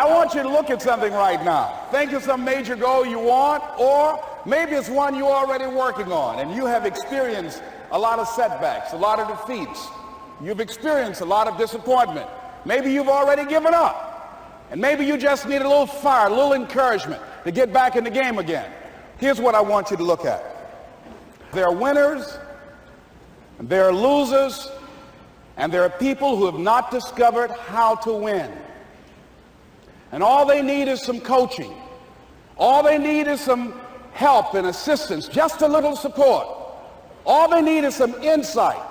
I want you to look at something right now. Think of some major goal you want, or maybe it's one you're already working on and you have experienced a lot of setbacks, a lot of defeats. You've experienced a lot of disappointment. Maybe you've already given up. And maybe you just need a little fire, a little encouragement to get back in the game again. Here's what I want you to look at. There are winners, and there are losers, and there are people who have not discovered how to win. And all they need is some coaching. All they need is some help and assistance, just a little support. All they need is some insight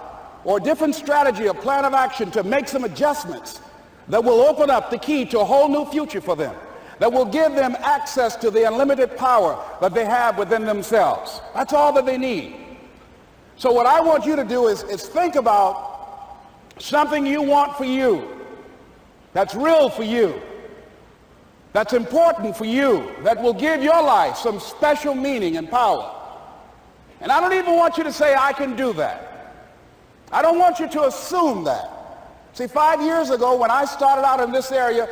or a different strategy, a plan of action to make some adjustments that will open up the key to a whole new future for them, that will give them access to the unlimited power that they have within themselves. That's all that they need. So what I want you to do is think about something you want for you, that's real for you, that's important for you, that will give your life some special meaning and power. And I don't even want you to say, I can do that. I don't want you to assume that. See, 5 years ago when I started out in this area,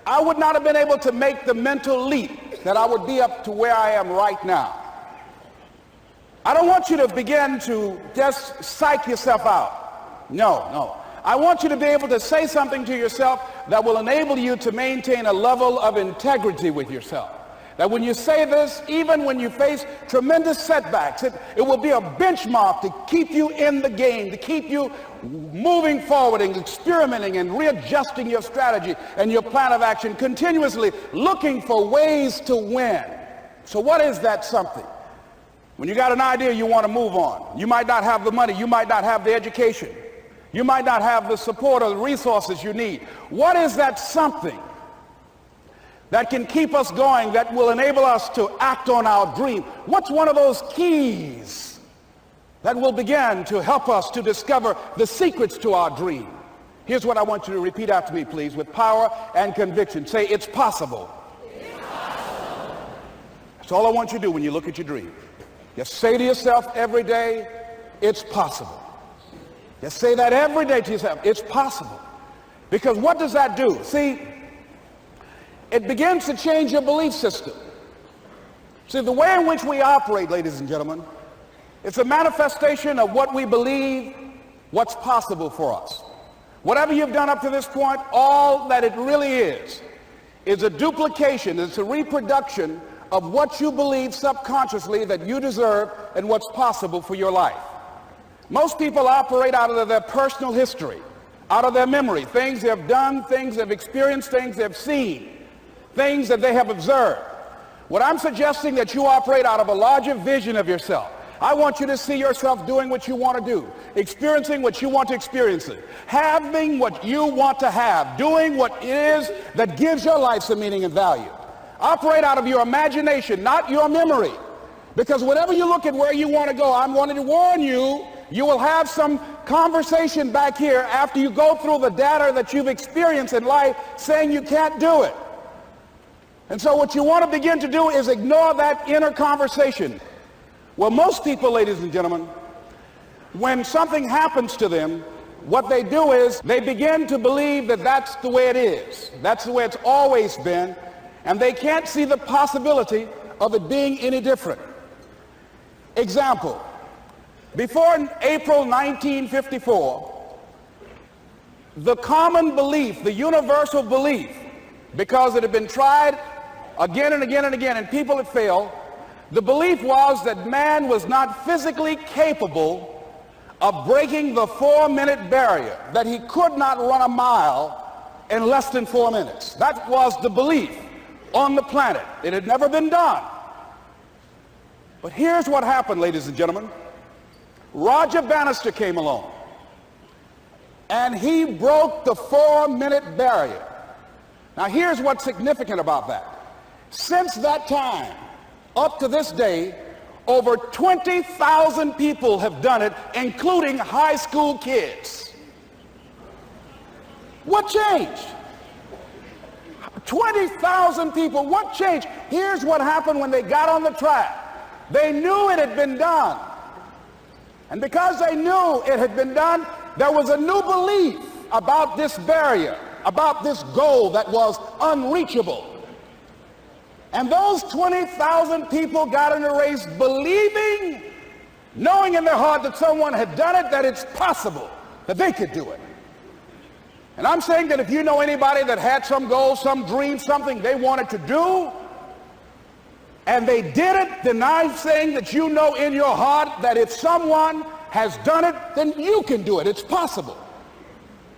I would not have been able to make the mental leap that I would be up to where I am right now. I don't want you to begin to just psych yourself out. No. I want you to be able to say something to yourself that will enable you to maintain a level of integrity with yourself. That when you say this, even when you face tremendous setbacks, it will be a benchmark to keep you in the game, to keep you moving forward and experimenting and readjusting your strategy and your plan of action, continuously looking for ways to win. So what is that something? When you got an idea you want to move on, you might not have the money, you might not have the education, you might not have the support or the resources you need. What is that something that can keep us going, that will enable us to act on our dream? What's one of those keys that will begin to help us to discover the secrets to our dream? Here's what I want you to repeat after me, please, with power and conviction. Say, it's possible. It's possible. That's all I want you to do when you look at your dream. Just say to yourself every day, it's possible. Just say that every day to yourself, it's possible. Because what does that do? See, it begins to change your belief system. See, the way in which we operate, ladies and gentlemen, it's a manifestation of what we believe, what's possible for us. Whatever you've done up to this point, all that it really is a duplication, it's a reproduction of what you believe subconsciously that you deserve and what's possible for your life. Most people operate out of their personal history, out of their memory, things they have done, things they've experienced, things they've seen, things that they have observed. What I'm suggesting that you operate out of a larger vision of yourself. I want you to see yourself doing what you want to do, experiencing what you want to experience, having what you want to have, doing what it is that gives your life some meaning and value. Operate out of your imagination, not your memory. Because whenever you look at where you want to go, I'm wanting to warn you, you will have some conversation back here after you go through the data that you've experienced in life saying you can't do it. And so what you want to begin to do is ignore that inner conversation. Well, most people, ladies and gentlemen, when something happens to them, what they do is they begin to believe that that's the way it is. That's the way it's always been. And they can't see the possibility of it being any different. Example, before April 1954, the common belief, the universal belief, because it had been tried again and again and again and people had failed, the belief was that man was not physically capable of breaking the 4-minute barrier, that he could not run a mile in less than 4 minutes. That was the belief on the planet. It had never been done. But here's what happened, ladies and gentlemen. Roger Bannister came along, and he broke the 4-minute barrier. Now here's what's significant about that. Since that time, up to this day, over 20,000 people have done it, including high school kids. What changed? 20,000 people, what changed? Here's what happened when they got on the track. They knew it had been done. And because they knew it had been done, there was a new belief about this barrier, about this goal that was unreachable. And those 20,000 people got in the race believing, knowing in their heart that someone had done it, that it's possible that they could do it. And I'm saying that if you know anybody that had some goal, some dream, something they wanted to do, and they did it, then I'm saying that you know in your heart that if someone has done it, then you can do it. It's possible.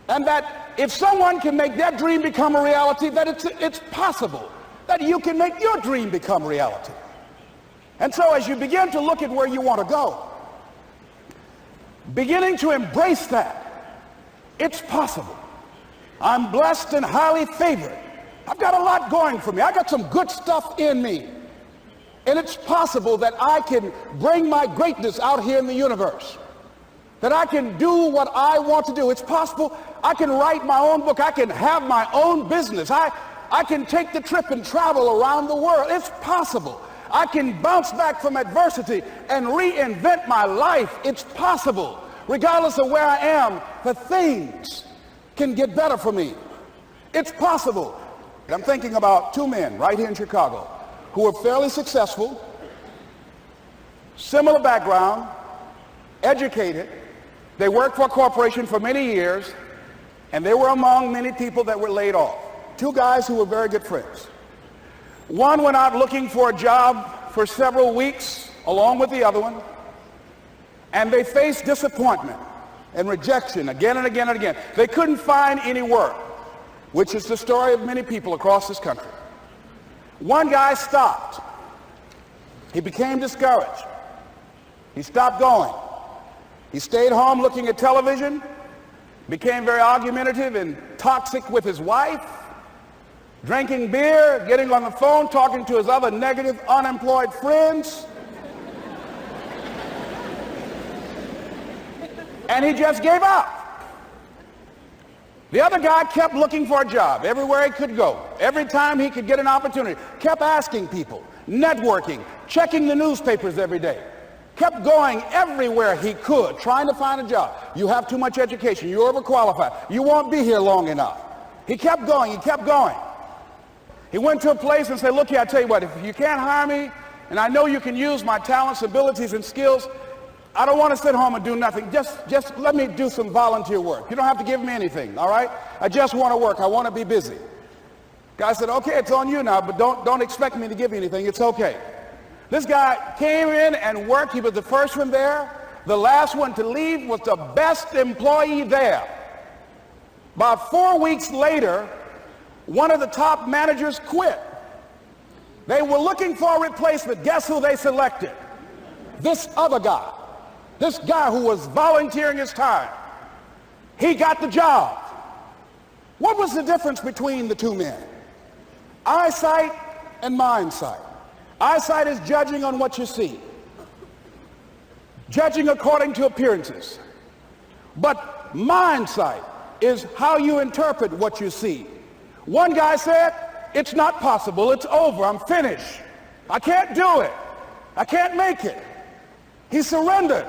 And that if someone can make their dream become a reality, that it's possible that you can make your dream become reality. And so as you begin to look at where you want to go, beginning to embrace that, it's possible. I'm blessed and highly favored. I've got a lot going for me. I got some good stuff in me. And it's possible that I can bring my greatness out here in the universe. That I can do what I want to do. It's possible I can write my own book. I can have my own business. I can take the trip and travel around the world. It's possible. I can bounce back from adversity and reinvent my life. It's possible. Regardless of where I am, the things can get better for me. It's possible. I'm thinking about two men right here in Chicago who are fairly successful, similar background, educated. They worked for a corporation for many years, and they were among many people that were laid off. Two guys who were very good friends. One went out looking for a job for several weeks along with the other one, and they faced disappointment and rejection again and again and again. They couldn't find any work, which is the story of many people across this country. One guy stopped. He became discouraged. He stopped going. He stayed home looking at television, became very argumentative and toxic with his wife, drinking beer, getting on the phone, talking to his other negative, unemployed friends. And he just gave up. The other guy kept looking for a job everywhere he could go. Every time he could get an opportunity, kept asking people, networking, checking the newspapers every day. Kept going everywhere he could, trying to find a job. You have too much education. You're overqualified. You won't be here long enough. He kept going. He kept going. He went to a place and said, look here, I tell you what, if you can't hire me, and I know you can use my talents, abilities, and skills, I don't want to sit home and do nothing. Just let me do some volunteer work. You don't have to give me anything, all right? I just want to work. I want to be busy. Guy said, okay, it's on you now, but don't expect me to give you anything. It's okay. This guy came in and worked. He was the first one there. The last one to leave was the best employee there. About 4 weeks later, one of the top managers quit. They were looking for a replacement. Guess who they selected? This other guy. This guy who was volunteering his time. He got the job. What was the difference between the two men? Eyesight and mindsight. Eyesight is judging on what you see, judging according to appearances. But mindsight is how you interpret what you see. One guy said, it's not possible, it's over, I'm finished. I can't do it. I can't make it. He surrendered.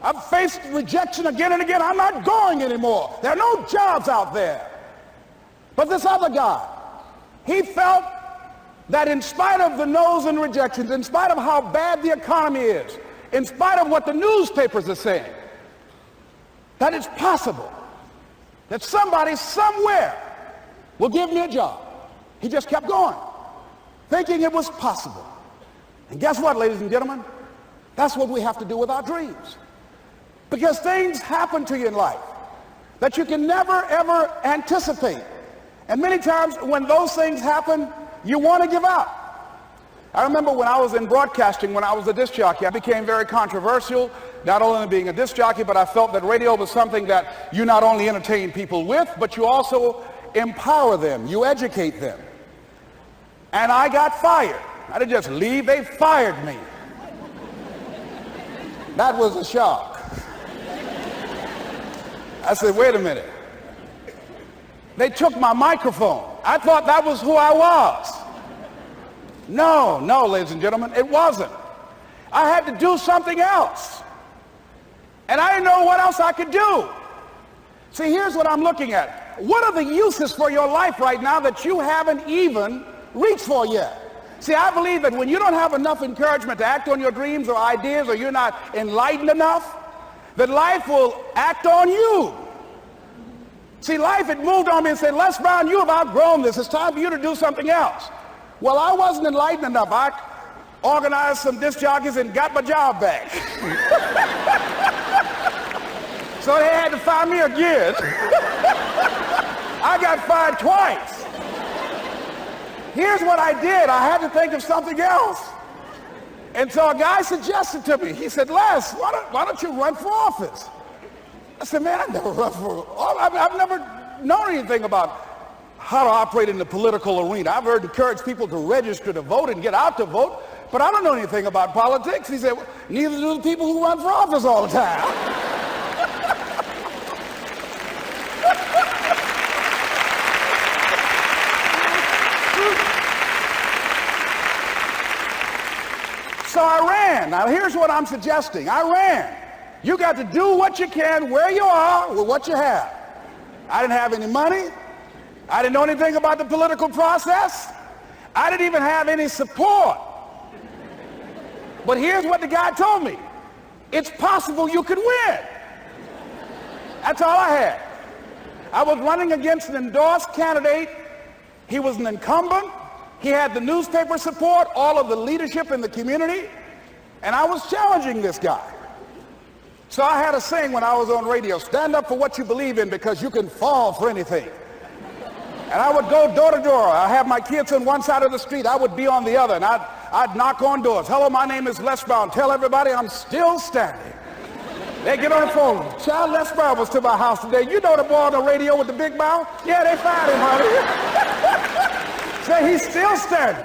I've faced rejection again and again. I'm not going anymore. There are no jobs out there. But this other guy, he felt that in spite of the no's and rejections, in spite of how bad the economy is, in spite of what the newspapers are saying, that it's possible that somebody somewhere will give me a job. He just kept going, thinking it was possible. And guess what, ladies and gentlemen? That's what we have to do with our dreams. Because things happen to you in life that you can never, ever anticipate. And many times when those things happen, you want to give up. I remember when I was in broadcasting, when I was a disc jockey, I became very controversial, not only being a disc jockey, but I felt that radio was something that you not only entertain people with, but you also empower them, you educate them. And I got fired. I didn't just leave, they fired me. That was a shock. I said, wait a minute. They took my microphone. I thought that was who I was. No, ladies and gentlemen, it wasn't. I had to do something else. And I didn't know what else I could do. See, here's what I'm looking at. what are the uses for your life right now that you haven't even reached for yet? See, I believe that when you don't have enough encouragement to act on your dreams or ideas, or you're not enlightened enough, that life will act on you. See, life had moved on me and said, Les Brown, you have outgrown this. It's time for you to do something else. Well, I wasn't enlightened enough. I organized some disc jockeys and got my job back. So they had to fire me again. I got fired twice. Here's what I did. I had to think of something else. And so a guy suggested to me, he said, Les, why don't you run for office? I said, man, I've never run for office. I've never known anything about how to operate in the political arena. I've heard encourage people to register to vote and get out to vote, but I don't know anything about politics. He said, well, neither do the people who run for office all the time. So I ran. Now here's what I'm suggesting. I ran. You got to do what you can where you are with what you have. I didn't have any money. I didn't know anything about the political process. I didn't even have any support. But here's what the guy told me. It's possible you could win. That's all I had. I was running against an endorsed candidate. He was an incumbent. He had the newspaper support, all of the leadership in the community, and I was challenging this guy. So I had a saying when I was on radio, stand up for what you believe in because you can fall for anything. And I would go door to door. I have my kids on one side of the street. I would be on the other, and I'd knock on doors. Hello, my name is Les Brown. Tell everybody I'm still standing. They get on the phone. Child, Les Brown was to my house today. You know the boy on the radio with the big mouth? Yeah, they fired him, honey. Say he's still standing.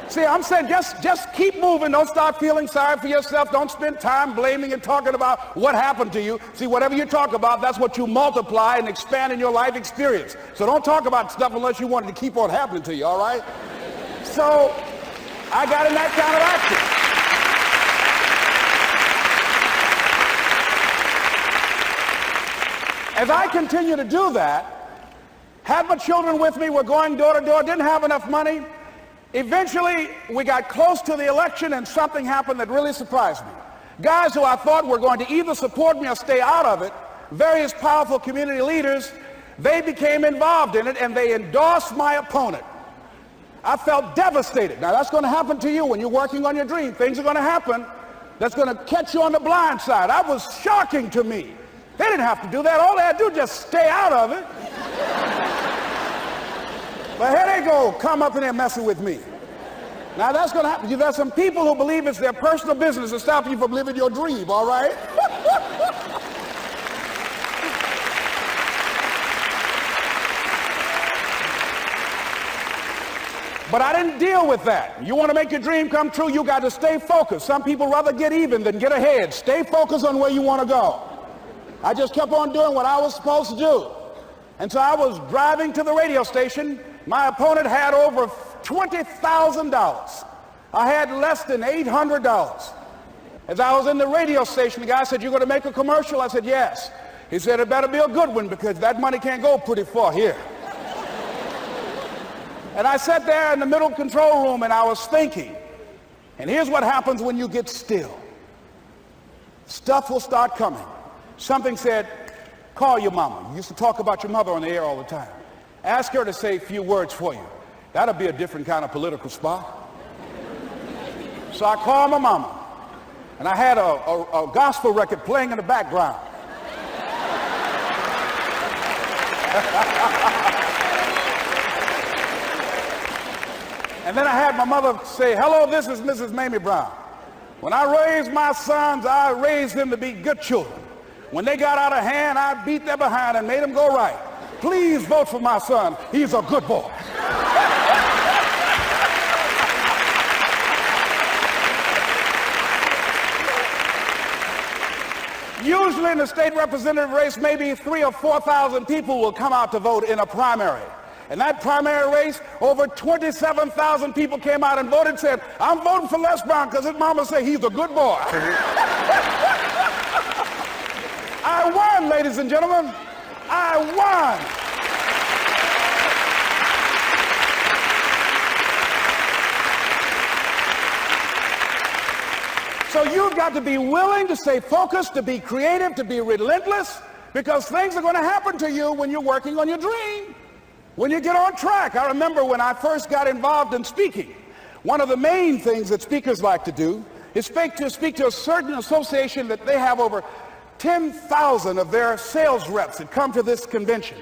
See, I'm saying just keep moving. Don't start feeling sorry for yourself. Don't spend time blaming and talking about what happened to you. See, whatever you talk about, that's what you multiply and expand in your life experience. So don't talk about stuff unless you want it to keep on happening to you, all right? So I got in that kind of action. As I continue to do that, had my children with me, we're going door to door, didn't have enough money. Eventually, we got close to the election and something happened that really surprised me. Guys who I thought were going to either support me or stay out of it, various powerful community leaders, they became involved in it and they endorsed my opponent. I felt devastated. Now that's going to happen to you when you're working on your dream. Things are going to happen that's going to catch you on the blind side. That was shocking to me. They didn't have to do that. All they had to do was just stay out of it. But here they go, come up in there messing with me. Now that's going to happen. There's some people who believe it's their personal business to stop you from living your dream, all right? But I didn't deal with that. You want to make your dream come true, you got to stay focused. Some people rather get even than get ahead. Stay focused on where you want to go. I just kept on doing what I was supposed to do. And so I was driving to the radio station. My opponent had over $20,000. I had less than $800. As I was in the radio station, the guy said, "You're going to make a commercial?" I said, "Yes." He said, "It better be a good one because that money can't go pretty far here." And I sat there in the middle control room and I was thinking. And here's what happens when you get still. Stuff will start coming. Something said, "Call your mama." You used to talk about your mother on the air all the time. Ask her to say a few words for you. That'll be a different kind of political spot. So I called my mama, and I had a gospel record playing in the background. And then I had my mother say, "Hello, this is Mrs. Mamie Brown. When I raised my sons, I raised them to be good children. When they got out of hand, I beat their behind and made them go right. Please vote for my son. He's a good boy." Usually in the state representative race, maybe 3,000 or 4,000 people will come out to vote in a primary. In that primary race, over 27,000 people came out and voted and said, "I'm voting for Les Brown because his mama said he's a good boy." I won, ladies and gentlemen. I won. So you've got to be willing to stay focused, to be creative, to be relentless, because things are going to happen to you when you're working on your dream, when you get on track. I remember when I first got involved in speaking, one of the main things that speakers like to do is speak to a certain association that they have over 10,000 of their sales reps that come to this convention.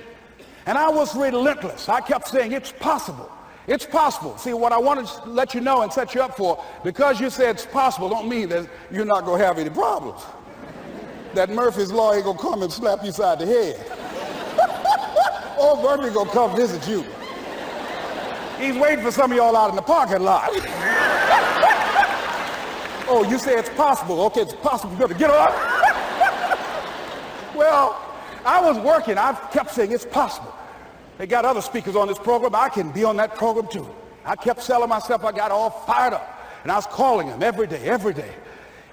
And I was relentless. I kept saying, it's possible. It's possible. See, what I want to let you know and set you up for, because you say it's possible, don't mean that you're not going to have any problems. That Murphy's Law ain't going to come and slap you side the head. Or Murphy going to come visit you. He's waiting for some of y'all out in the parking lot. Oh, you say it's possible. Okay, it's possible. You better get up. Well, I was working. I kept saying it's possible. They got other speakers on this program. I can be on that program too. I kept selling myself. I got all fired up. And I was calling them every day, every day.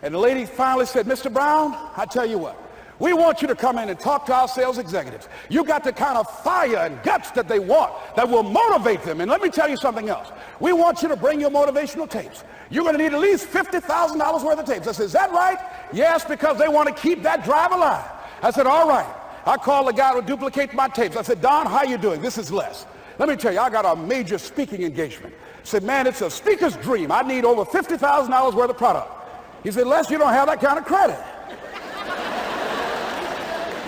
And the lady finally said, Mr. Brown, I tell you what, we want you to come in and talk to our sales executives. You got the kind of fire and guts that they want, that will motivate them. And let me tell you something else. We want you to bring your motivational tapes. You're going to need at least $50,000 worth of tapes. I said, is that right? Yes, because they want to keep that drive alive. I said, all right. I called the guy to duplicate my tapes. I said, Don, how you doing? This is Les. Let me tell you, I got a major speaking engagement. I said, man, it's a speaker's dream. I need over $50,000 worth of product. He said, Les, you don't have that kind of credit.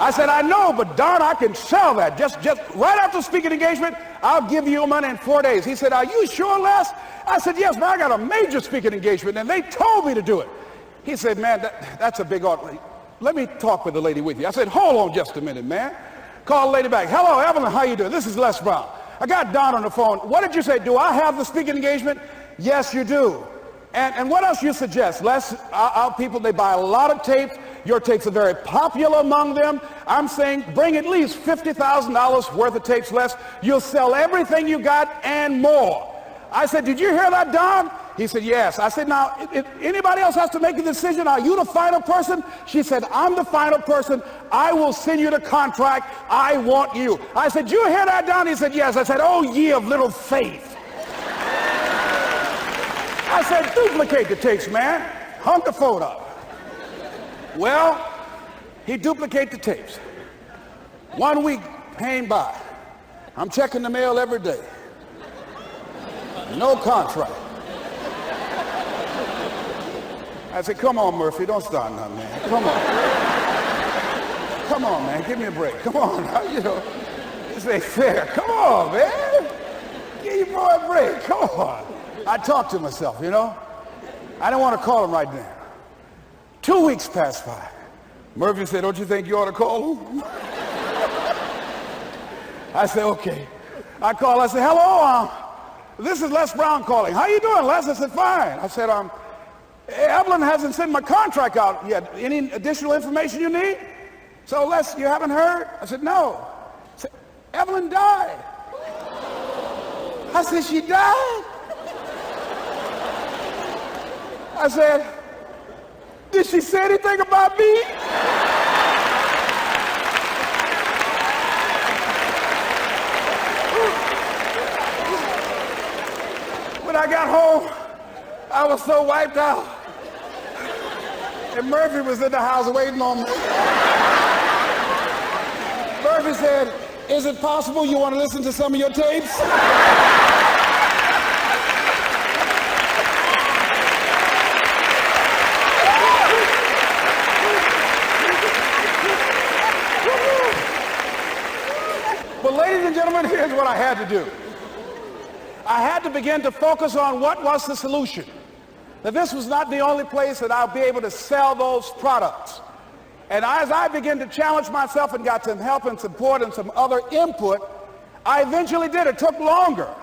I said, I know, but Don, I can sell that. Just right after speaking engagement, I'll give you your money in 4 days. He said, are you sure, Les? I said, yes, man, I got a major speaking engagement, and they told me to do it. He said, man, that's a big order. Let me talk with the lady with you. I said, hold on just a minute, man. Call the lady back. Hello, Evelyn, how you doing? This is Les Brown. I got Don on the phone. What did you say? Do I have the speaking engagement? Yes, you do. And what else you suggest? Les, our people, they buy a lot of tapes. Your tapes are very popular among them. I'm saying bring at least $50,000 worth of tapes, Les. You'll sell everything you got and more. I said, did you hear that, Don? He said, yes. I said, now, if anybody else has to make a decision, are you the final person? She said, I'm the final person. I will send you the contract. I want you. I said, you hear that, Don? He said, yes. I said, oh, ye of little faith. I said, duplicate the tapes, man. Hung the phone up. Well, he duplicated the tapes. 1 week came by. I'm checking the mail every day. No contract. I said, come on, Murphy, don't start nothing, man. Come on. Come on, man, give me a break. Come on, you know, this ain't fair. Come on, man. Give your boy a break. Come on. I talked to myself, you know. I didn't want to call him right now. 2 weeks passed by. Murphy said, don't you think you ought to call him? I said, okay. I called. I said, hello, this is Les Brown calling. How you doing, Les? I said, fine. I said, Evelyn hasn't sent my contract out yet. Any additional information you need? So, Les, you haven't heard? I said, no. I said, Evelyn died. I said, she died? I said, did she say anything about me? When I got home, I was so wiped out. And Murphy was in the house waiting on me. Murphy said, is it possible you want to listen to some of your tapes? But ladies and gentlemen, here's what I had to do. I had to begin to focus on what was the solution. That this was not the only place that I'll be able to sell those products. And as I began to challenge myself and got some help and support and some other input, I eventually did. It took longer,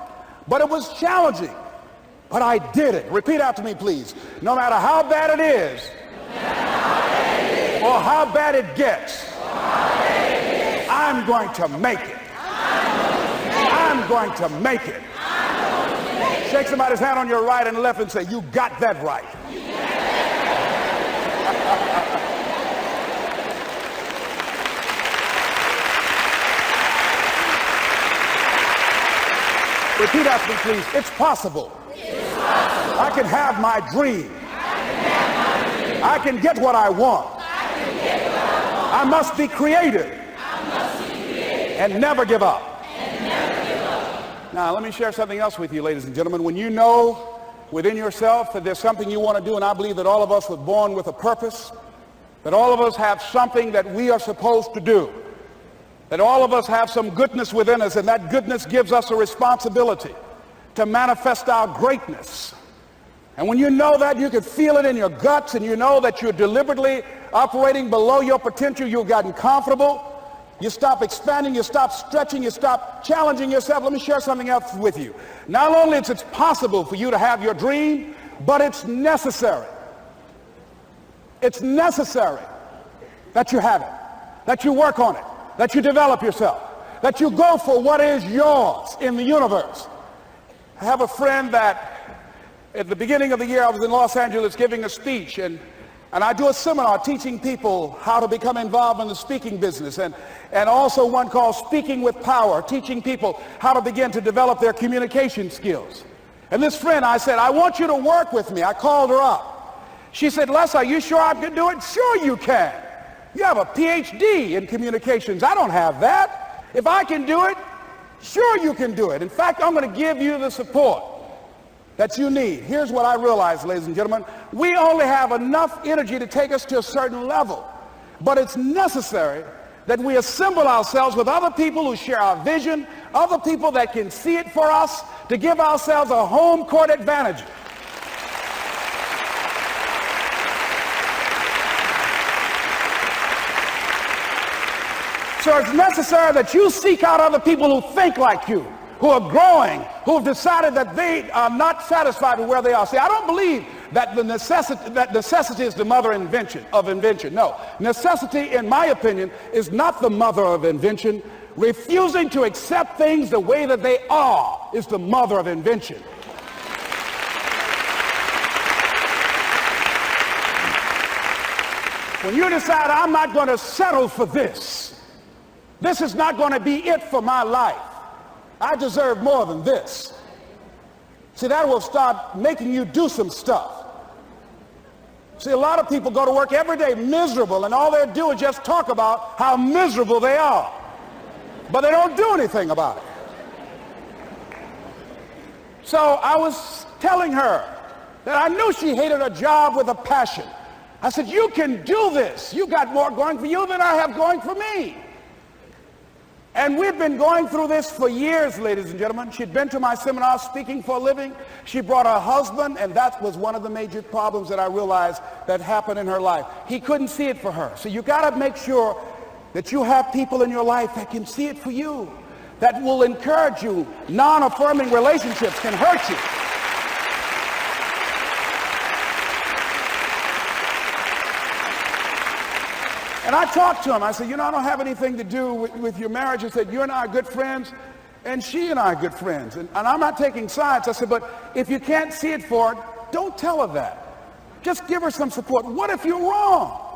but it was challenging. But I did it. Repeat after me, please. No matter how bad it is, or how bad it gets, I'm going to make it. I'm going to make it. Shake somebody's hand on your right and left and say, you got that right. Repeat after me, please. It's possible. I can have my dream. I can get what I want. I must be creative and never give up. Now, let me share something else with you, ladies and gentlemen. When you know within yourself that there's something you want to do, and I believe that all of us were born with a purpose, that all of us have something that we are supposed to do, that all of us have some goodness within us, and that goodness gives us a responsibility to manifest our greatness. And when you know that, you can feel it in your guts, and you know that you're deliberately operating below your potential, you've gotten comfortable, you stop expanding, you stop stretching, you stop challenging yourself. Let me share something else with you. Not only is it possible for you to have your dream, but it's necessary. It's necessary that you have it, that you work on it, that you develop yourself, that you go for what is yours in the universe. I have a friend that at the beginning of the year I was in Los Angeles giving a speech, and I do a seminar teaching people how to become involved in the speaking business, and also one called Speaking with Power, teaching people how to begin to develop their communication skills. And this friend, I said, I want you to work with me. I called her up. She said, Les, are you sure I can do it? Sure you can. You have a PhD in communications. I don't have that. If I can do it, sure you can do it. In fact, I'm going to give you the support that you need. Here's what I realize, ladies and gentlemen. We only have enough energy to take us to a certain level, but it's necessary that we assemble ourselves with other people who share our vision, other people that can see it for us, to give ourselves a home court advantage. So it's necessary that you seek out other people who think like you, who are growing, who have decided that they are not satisfied with where they are. See, I don't believe that necessity is the mother of invention. No, necessity, in my opinion, is not the mother of invention. Refusing to accept things the way that they are is the mother of invention. When you decide, I'm not going to settle for this, this is not going to be it for my life, I deserve more than this. See, that will start making you do some stuff. See, a lot of people go to work every day miserable, and all they do is just talk about how miserable they are. But they don't do anything about it. So I was telling her that I knew she hated her job with a passion. I said, you can do this. You got more going for you than I have going for me. And we've been going through this for years, ladies and gentlemen. She'd been to my seminar speaking for a living. She brought her husband, and that was one of the major problems that I realized that happened in her life. He couldn't see it for her. So you got to make sure that you have people in your life that can see it for you, that will encourage you. Non-affirming relationships can hurt you. And I talked to him. I said, you know, I don't have anything to do with your marriage. I said, you and I are good friends, and she and I are good friends. And I'm not taking sides. I said, but if you can't see it for her, don't tell her that. Just give her some support. What if you're wrong?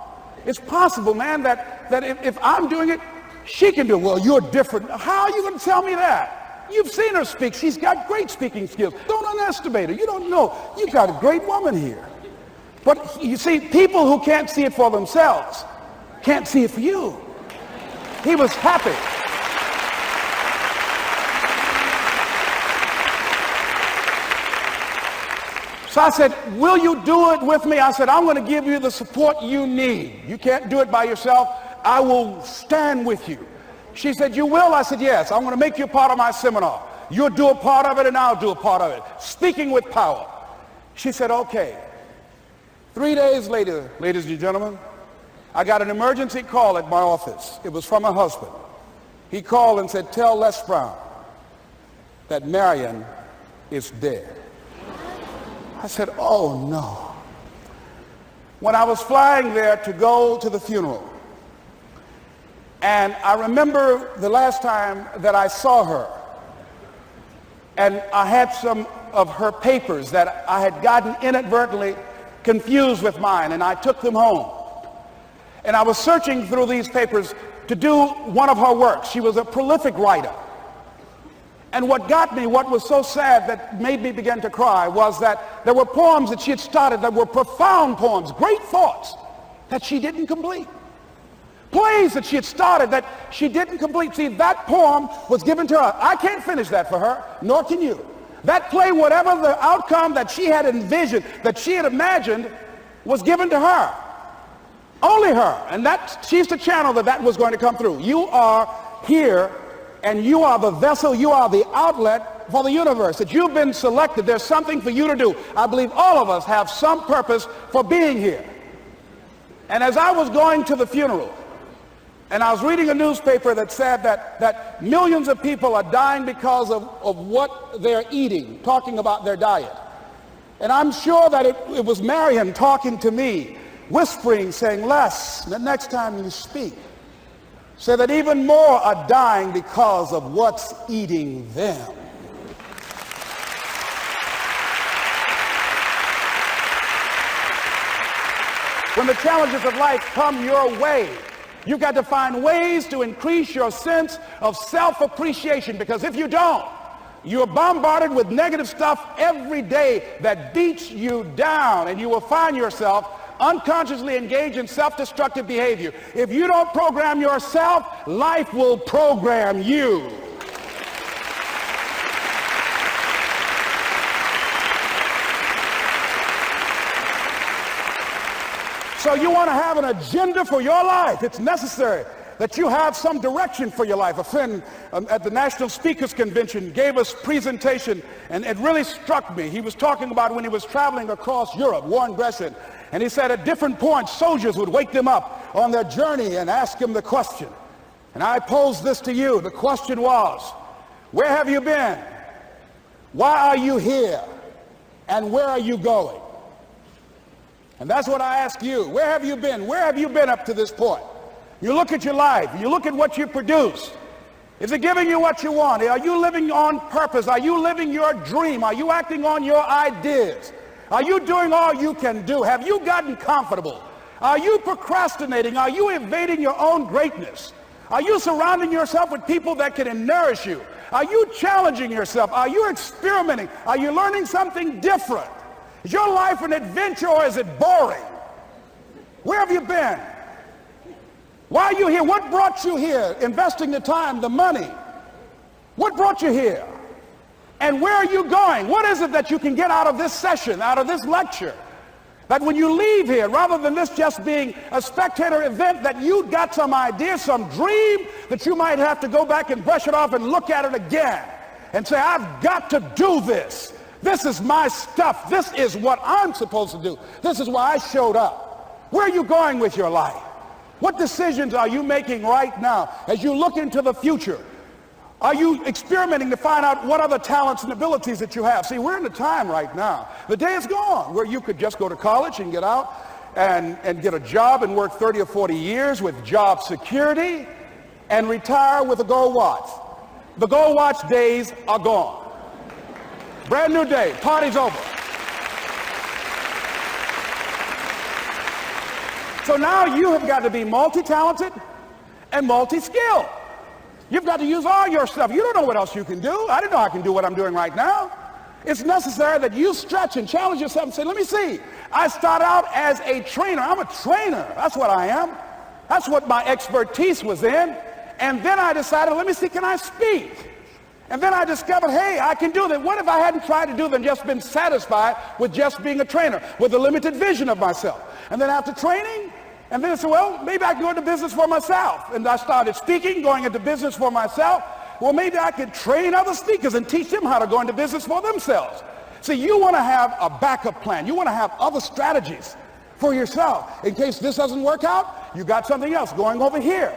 It's possible, man, that if I'm doing it, she can do it. Well, you're different. How are you going to tell me that? You've seen her speak. She's got great speaking skills. Don't underestimate her. You don't know. You got a great woman here. But you see, people who can't see it for themselves can't see it for you. He was happy. So I said, will you do it with me? I said, I'm going to give you the support you need. You can't do it by yourself. I will stand with you. She said, you will? I said, yes. I'm going to make you a part of my seminar. You'll do a part of it, and I'll do a part of it. Speaking with Power. She said, okay. 3 days later, ladies and gentlemen, I got an emergency call at my office. It was from her husband. He called and said, tell Les Brown that Marion is dead. I said, oh no. When I was flying there to go to the funeral, and I remember the last time that I saw her, and I had some of her papers that I had gotten inadvertently confused with mine, and I took them home. And I was searching through these papers to do one of her works. She was a prolific writer. And what got me, what was so sad that made me begin to cry, was that there were poems that she had started that were profound poems, great thoughts that she didn't complete. Plays that she had started that she didn't complete. See, that poem was given to her. I can't finish that for her, nor can you. That play, whatever the outcome that she had envisioned, that she had imagined, was given to her. Only her. And that she's the channel that was going to come through. You are here, and you are the vessel, you are the outlet for the universe. That you've been selected. There's something for you to do. I believe all of us have some purpose for being here. And as I was going to the funeral, and I was reading a newspaper that said that millions of people are dying because of what they're eating, talking about their diet. And I'm sure that it was Marion talking to me, whispering, saying, Les, the next time you speak, say that even more are dying because of what's eating them. When the challenges of life come your way, you've got to find ways to increase your sense of self-appreciation, because if you don't, you're bombarded with negative stuff every day that beats you down, and you will find yourself unconsciously engaged in self-destructive behavior. If you don't program yourself, life will program you. So you want to have an agenda for your life. It's necessary that you have some direction for your life. A friend at the National Speakers Convention gave us a presentation, and it really struck me. He was talking about when he was traveling across Europe, Warren Gresham, and he said at different points, soldiers would wake them up on their journey and ask him the question. And I posed this to you. The question was, where have you been? Why are you here? And where are you going? And that's what I ask you. Where have you been? Where have you been up to this point? You look at your life. You look at what you produce. Is it giving you what you want? Are you living on purpose? Are you living your dream? Are you acting on your ideas? Are you doing all you can do? Have you gotten comfortable? Are you procrastinating? Are you evading your own greatness? Are you surrounding yourself with people that can nourish you? Are you challenging yourself? Are you experimenting? Are you learning something different? Is your life an adventure, or is it boring? Where have you been? Why are you here? What brought you here? Investing the time, the money. What brought you here? And where are you going? What is it that you can get out of this session, out of this lecture? That when you leave here, rather than this just being a spectator event, that you got some idea, some dream, that you might have to go back and brush it off and look at it again and say, I've got to do this. This is my stuff. This is what I'm supposed to do. This is why I showed up. Where are you going with your life? What decisions are you making right now as you look into the future? Are you experimenting to find out what other talents and abilities that you have? See, we're in a time right now. The day is gone where you could just go to college and get out and get a job and work 30 or 40 years with job security and retire with a gold watch. The gold watch days are gone. Brand new day. Party's over. So now you have got to be multi-talented and multi-skilled. You've got to use all your stuff. You don't know what else you can do. I didn't know I can do what I'm doing right now. It's necessary that you stretch and challenge yourself and say, let me see. I started out as a trainer. I'm a trainer. That's what I am. That's what my expertise was in. And then I decided, let me see, can I speak? And then I discovered, hey, I can do that. What if I hadn't tried to do that and just been satisfied with just being a trainer, with a limited vision of myself? And then after training, and then I said, well, maybe I can go into business for myself. And I started speaking, going into business for myself. Well, maybe I could train other speakers and teach them how to go into business for themselves. See, you want to have a backup plan. You want to have other strategies for yourself. In case this doesn't work out, you got something else going over here.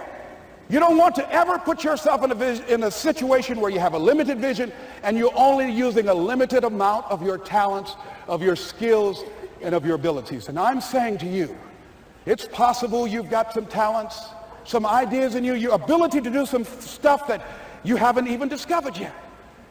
You don't want to ever put yourself in a situation where you have a limited vision and you're only using a limited amount of your talents, of your skills, and of your abilities. And I'm saying to you, it's possible you've got some talents, some ideas in you, your ability to do some stuff that you haven't even discovered yet.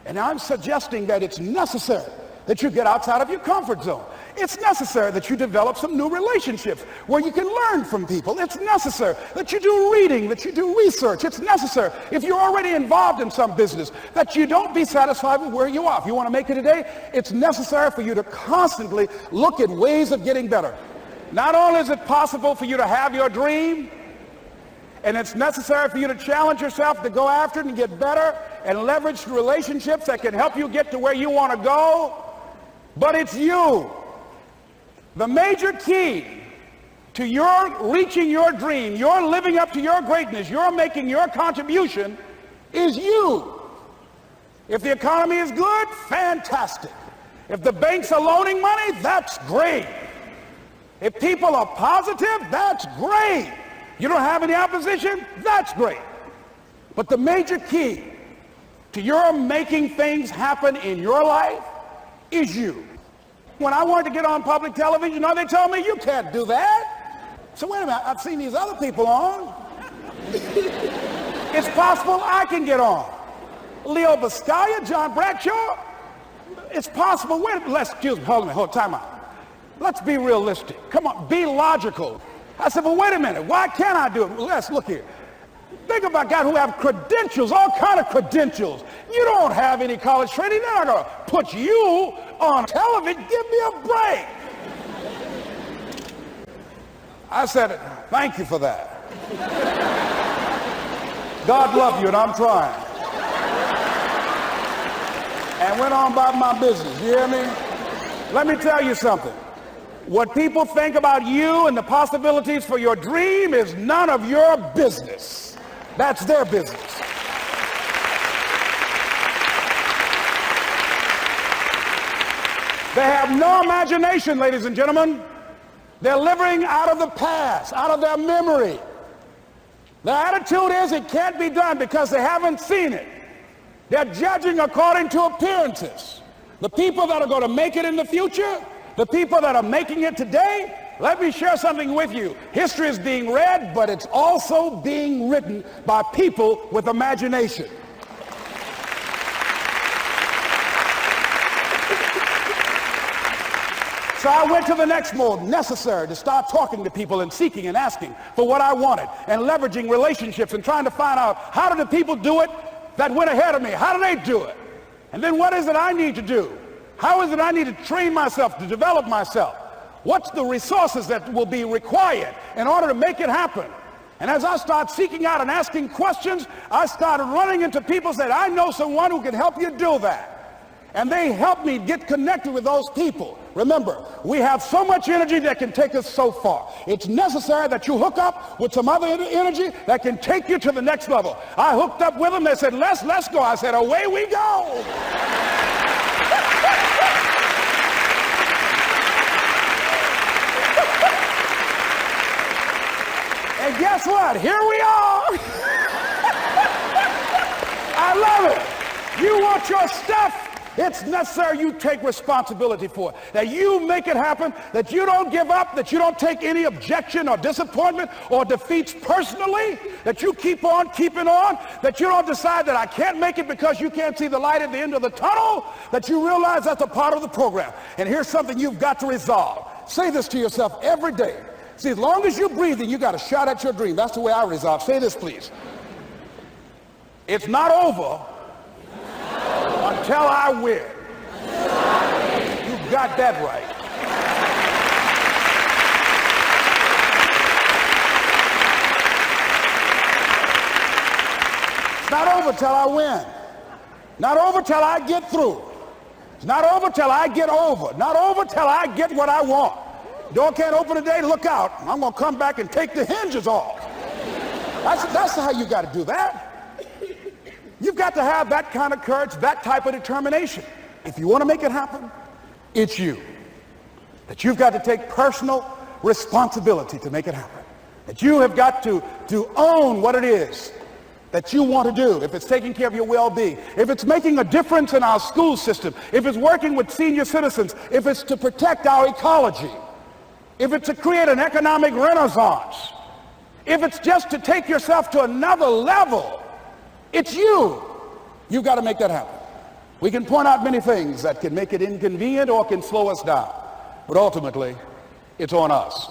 And I'm suggesting that it's necessary that you get outside of your comfort zone. It's necessary that you develop some new relationships where you can learn from people. It's necessary that you do reading, that you do research. It's necessary, if you're already involved in some business, that you don't be satisfied with where you are. If you want to make it today, it's necessary for you to constantly look at ways of getting better. Not only is it possible for you to have your dream, and it's necessary for you to challenge yourself to go after it and get better and leverage relationships that can help you get to where you want to go, but it's you. The major key to your reaching your dream, your living up to your greatness, your making your contribution is you. If the economy is good, fantastic. If the banks are loaning money, that's great. If people are positive, that's great. You don't have any opposition, that's great. But the major key to your making things happen in your life is you. When I wanted to get on public television, you know, they told me, you can't do that. So wait a minute, I've seen these other people on. It's possible I can get on. Leo Biscaya, John Bradshaw, it's possible. Excuse me, hold on, time out. Let's be realistic. Come on, be logical. I said, well, wait a minute, why can't I do it? Well, let's look here. Think about guys who have credentials, all kind of credentials. You don't have any college training. They're not going to put you on television. Give me a break. I said, thank you for that. God love you, and I'm trying. And went on about my business. You hear me? Let me tell you something. What people think about you and the possibilities for your dream is none of your business. That's their business. They have no imagination, ladies and gentlemen. They're living out of the past, out of their memory. Their attitude is it can't be done because they haven't seen it. They're judging according to appearances. The people that are going to make it in the future, the people that are making it today, let me share something with you. History is being read, but it's also being written by people with imagination. So I went to the next mode, necessary to start talking to people and seeking and asking for what I wanted and leveraging relationships and trying to find out how do the people do it that went ahead of me? How do they do it? And then what is it I need to do? How is it I need to train myself, to develop myself? What's the resources that will be required in order to make it happen? And as I start seeking out and asking questions, I started running into people who said, I know someone who can help you do that. And they helped me get connected with those people. Remember, we have so much energy that can take us so far. It's necessary that you hook up with some other energy that can take you to the next level. I hooked up with them. They said, let's go. I said, away we go. And guess what? Here we are. I love it. You want your stuff? It's necessary you take responsibility for it, that you make it happen, that you don't give up, that you don't take any objection or disappointment or defeats personally, that you keep on keeping on, that you don't decide that I can't make it because you can't see the light at the end of the tunnel, that you realize that's a part of the program. And here's something you've got to resolve. Say this to yourself every day. See, as long as you're breathing, you got a shot at your dream. That's the way I resolve. Say this, please. It's not over until I win. You got that right. It's not over till I win. Not over till I get through. It's not over till I get over. Not over till I get what I want. Door can't open today, look out. I'm going to come back and take the hinges off. That's how you got to do that. You've got to have that kind of courage, that type of determination. If you want to make it happen, it's you. That you've got to take personal responsibility to make it happen. That you have got to own what it is that you want to do. If it's taking care of your well-being, if it's making a difference in our school system, if it's working with senior citizens, if it's to protect our ecology, if it's to create an economic renaissance, if it's just to take yourself to another level, it's you. You've got to make that happen. We can point out many things that can make it inconvenient or can slow us down. but ultimately, it's on us.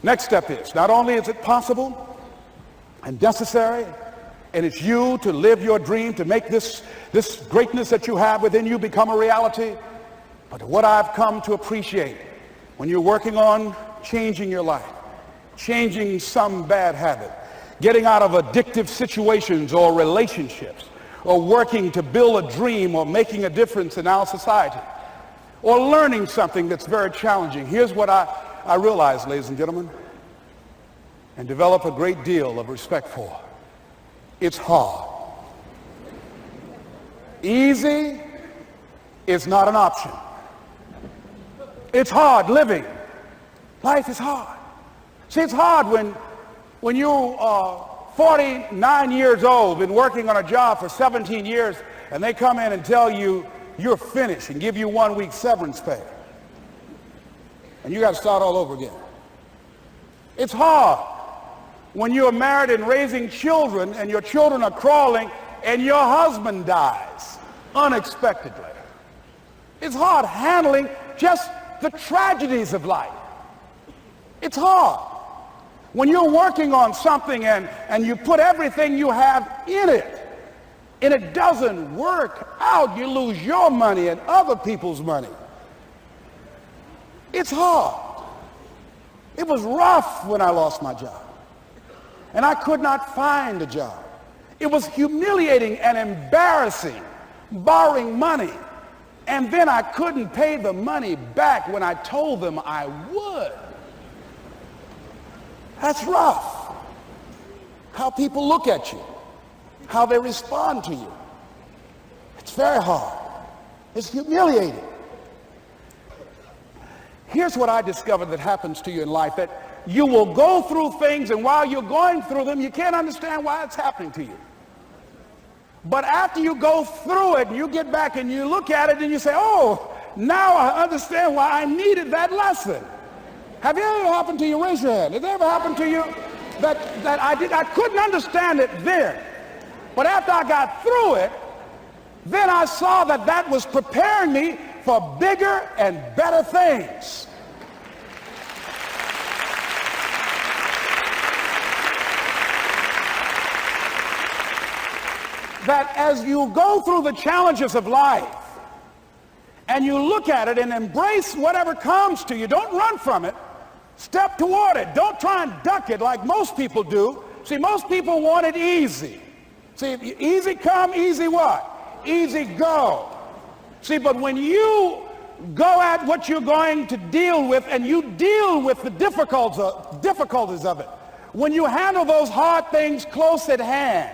Next step is, not only is it possible and necessary, and it's you to live your dream, to make this greatness that you have within you become a reality, but what I've come to appreciate when you're working on changing your life, changing some bad habit, getting out of addictive situations or relationships, or working to build a dream or making a difference in our society, or learning something that's very challenging. Here's what I realize, ladies and gentlemen, and develop a great deal of respect for. It's hard. Easy is not an option. It's hard living. Life is hard. See, it's hard when you are 49 years old, been working on a job for 17 years, and they come in and tell you you're finished and give you 1 week severance pay. And you got to start all over again. It's hard when you're married and raising children and your children are crawling and your husband dies unexpectedly. It's hard handling just the tragedies of life. It's hard when you're working on something and you put everything you have in it, and it doesn't work out. You lose your money and other people's money. It's hard. It was rough when I lost my job, and I could not find a job. It was humiliating and embarrassing, borrowing money, and then I couldn't pay the money back when I told them I would. That's rough. How people look at you, how they respond to you. It's very hard. It's humiliating. Here's what I discovered that happens to you in life, that you will go through things, and while you're going through them, you can't understand why it's happening to you. But after you go through it, you get back and you look at it and you say, oh, now I understand why I needed that lesson. Have it ever happened to you? Raise your hand. Has it ever happened to you that I couldn't understand it then, but after I got through it, then I saw that was preparing me for bigger and better things. That as you go through the challenges of life and you look at it and embrace whatever comes to you, don't run from it. Step toward it. Don't try and duck it like most people do. See, most people want it easy. See, easy come, easy what? Easy go. See, but when you go at what you're going to deal with and you deal with the difficulties of it, when you handle those hard things close at hand,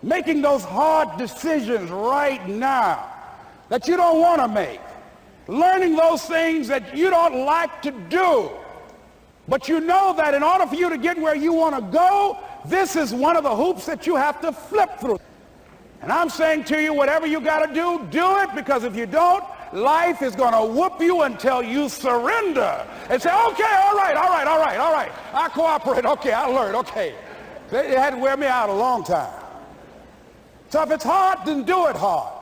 making those hard decisions right now that you don't want to make, learning those things that you don't like to do, but you know that in order for you to get where you want to go, this is one of the hoops that you have to flip through. And I'm saying to you, whatever you got to do it, because if you don't, life is going to whoop you until you surrender and say, okay, all right, I cooperate, okay, I learned, okay. It had to wear me out a long time. So if it's hard, then do it hard.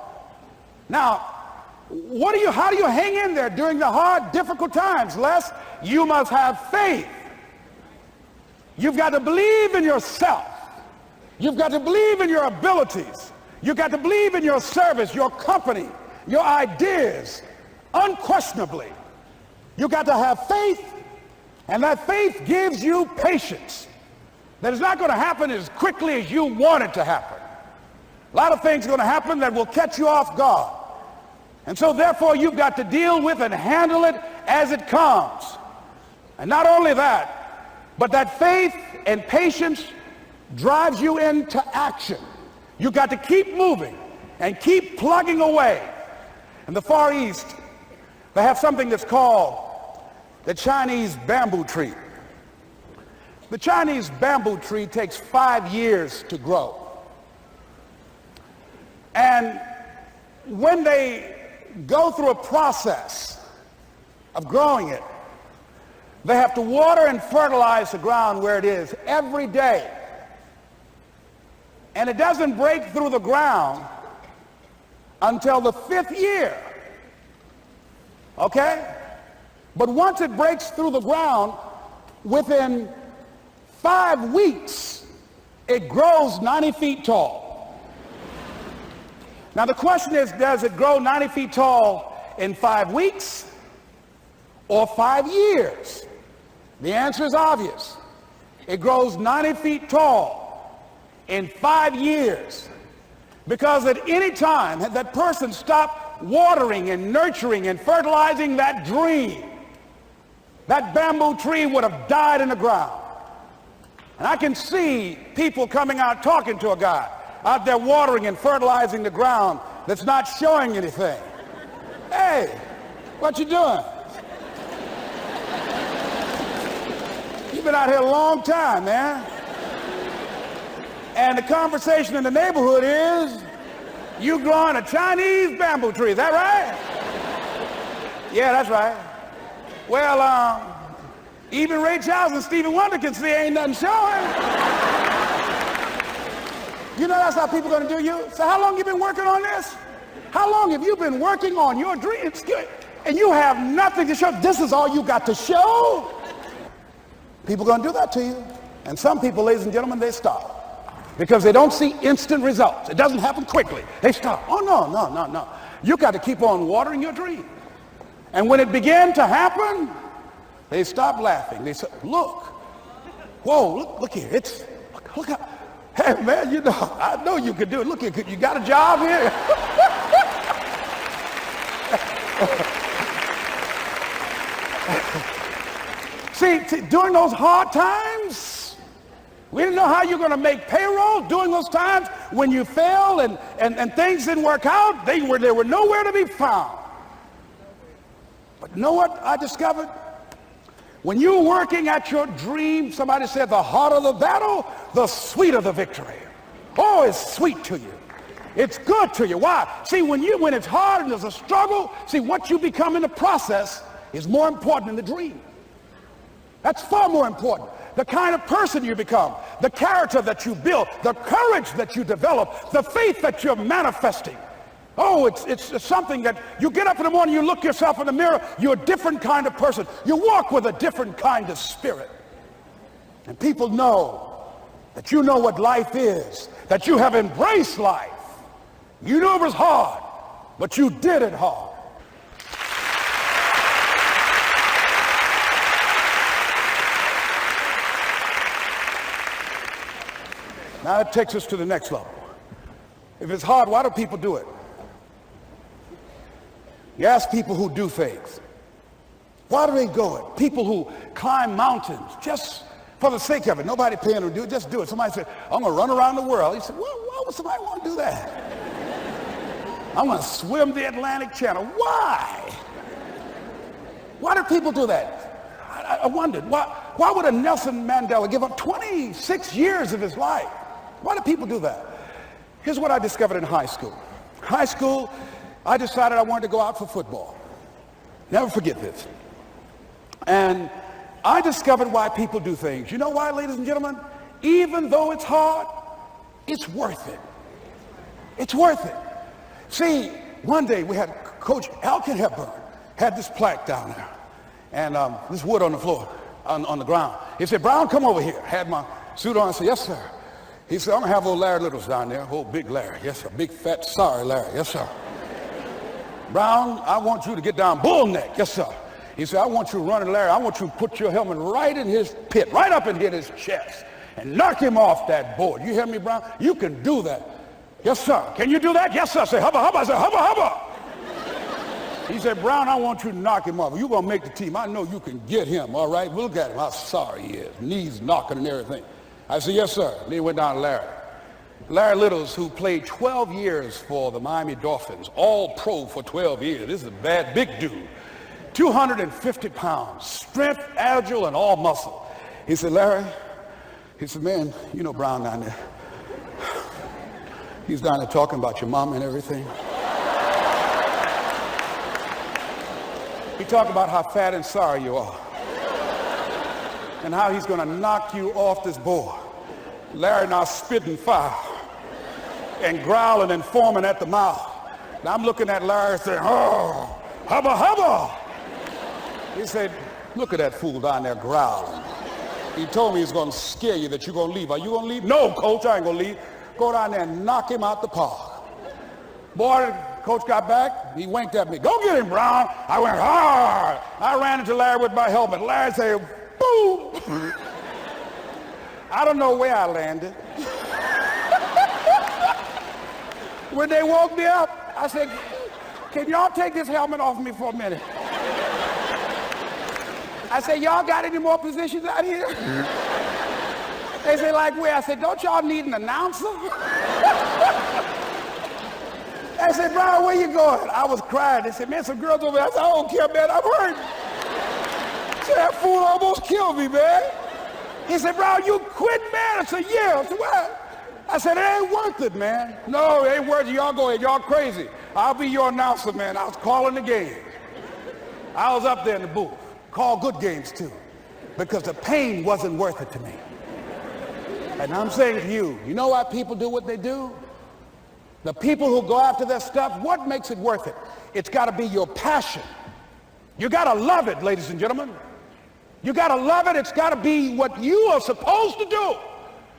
Now, how do you hang in there during the hard, difficult times? Les, you must have faith. You've got to believe in yourself. You've got to believe in your abilities. You've got to believe in your service, your company, your ideas, unquestionably. You've got to have faith, and that faith gives you patience. That is not going to happen as quickly as you want it to happen. A lot of things are going to happen that will catch you off guard. And so therefore you've got to deal with and handle it as it comes. And not only that, but that faith and patience drives you into action. You've got to keep moving and keep plugging away. In the Far East, they have something that's called the Chinese bamboo tree. The Chinese bamboo tree takes 5 years to grow. And when they go through a process of growing it, they have to water and fertilize the ground where it is every day. And it doesn't break through the ground until the 5th year. Okay? But once it breaks through the ground, within 5 weeks, it grows 90 feet tall. Now the question is, does it grow 90 feet tall in 5 weeks or 5 years? The answer is obvious. It grows 90 feet tall in 5 years. Because at any time, had that person stopped watering and nurturing and fertilizing that dream, that bamboo tree would have died in the ground. And I can see people coming out talking to a guy out there watering and fertilizing the ground that's not showing anything. Hey, what you doing? You've been out here a long time, man. And the conversation in the neighborhood is, you growing a Chinese bamboo tree, is that right? Yeah, that's right. Well, even Ray Charles and Stevie Wonder can see ain't nothing showing. You know that's how people are going to do you? So how long you been working on this? How long have you been working on your dreams? And you have nothing to show. This is all you got to show? People are going to do that to you. And some people, ladies and gentlemen, they stop. Because they don't see instant results. It doesn't happen quickly. They stop. Oh, no. You got to keep on watering your dream. And when it began to happen, they stopped laughing. They said, look. Whoa, look here. Look how, hey, man, you know, I know you can do it. Look here, you got a job here? See, during those hard times, we didn't know how you're going to make payroll. During those times when you fail and things didn't work out, they were nowhere to be found. But you know what I discovered? When you're working at your dream, somebody said the harder the battle, the sweeter the victory. Oh, it's sweet to you. It's good to you. Why? See, when it's hard and there's a struggle, see, what you become in the process is more important than the dream. That's far more important. The kind of person you become, the character that you build, the courage that you develop, the faith that you're manifesting. Oh, it's something that you get up in the morning, you look yourself in the mirror, you're a different kind of person. You walk with a different kind of spirit. And people know that you know what life is, that you have embraced life. You knew it was hard, but you did it hard. Now that takes us to the next level. If it's hard, why do people do it? You ask people who do things. Why do they go it? People who climb mountains just for the sake of it. Nobody paying them to do it. Just do it. Somebody said, I'm going to run around the world. He said, well, why would somebody want to do that? I'm going to swim the Atlantic Channel. Why? Why do people do that? I wondered, why would a Nelson Mandela give up 26 years of his life? Why do people do that? Here's what I discovered in high school. High school, I decided I wanted to go out for football. Never forget this. And I discovered why people do things. You know why, ladies and gentlemen? Even though it's hard, it's worth it. It's worth it. See, one day we had Coach Alkin Hepburn had this plaque down there. And this wood on the floor, on the ground. He said, Brown, come over here. Had my suit on. I said, yes, sir. He said, I'm going to have old Larry Littles down there. Old big Larry. Yes, sir. Big, fat, sorry Larry. Yes, sir. Brown, I want you to get down bull neck. Yes, sir. He said, I want you to run at Larry. I want you to put your helmet right in his pit, right up in his chest, and knock him off that board. You hear me, Brown? You can do that. Yes, sir. Can you do that? Yes, sir. I said, hubba, hubba. I said, hubba, hubba. He said, Brown, I want you to knock him off. You're going to make the team. I know you can get him, all right? Look at him, how sorry he is. Knees knocking and everything. I said, yes, sir. Then he went down to Larry. Larry Littles, who played 12 years for the Miami Dolphins, all pro for 12 years. This is a bad, big dude. 250 pounds, strength, agile, and all muscle. He said, Larry, he said, man, you know Brown down there. He's down there talking about your mom and everything. He talked about how fat and sorry you are and how he's going to knock you off this board. Larry now spitting fire and growling and foaming at the mouth. Now I'm looking at Larry saying, oh, hubba, hubba. He said, look at that fool down there growling. He told me he's going to scare you that you're going to leave. Are you going to leave? No, coach, I ain't going to leave. Go down there and knock him out the park. Boy, coach got back. He winked at me. Go get him, Brown. I went hard. I ran into Larry with my helmet. Larry said, boom. I don't know where I landed. When they woke me up, I said, can y'all take this helmet off me for a minute? I said, y'all got any more positions out here? They said, like where? I said, don't y'all need an announcer? I said, Brian, where you going? I was crying. They said, man, some girls over there. I said, I don't care, man, I'm hurt. So that fool almost killed me, man. He said, Brian, you quit, man? I said, yeah. I said, what? I said, it ain't worth it, man. No, it ain't worth it. Y'all go ahead. Y'all crazy. I'll be your announcer, man. I was calling the game. I was up there in the booth. Call good games, too, because the pain wasn't worth it to me. And I'm saying to you, you know why people do what they do? The people who go after their stuff, what makes it worth it? It's got to be your passion. You got to love it, ladies and gentlemen. You got to love it. It's got to be what you are supposed to do.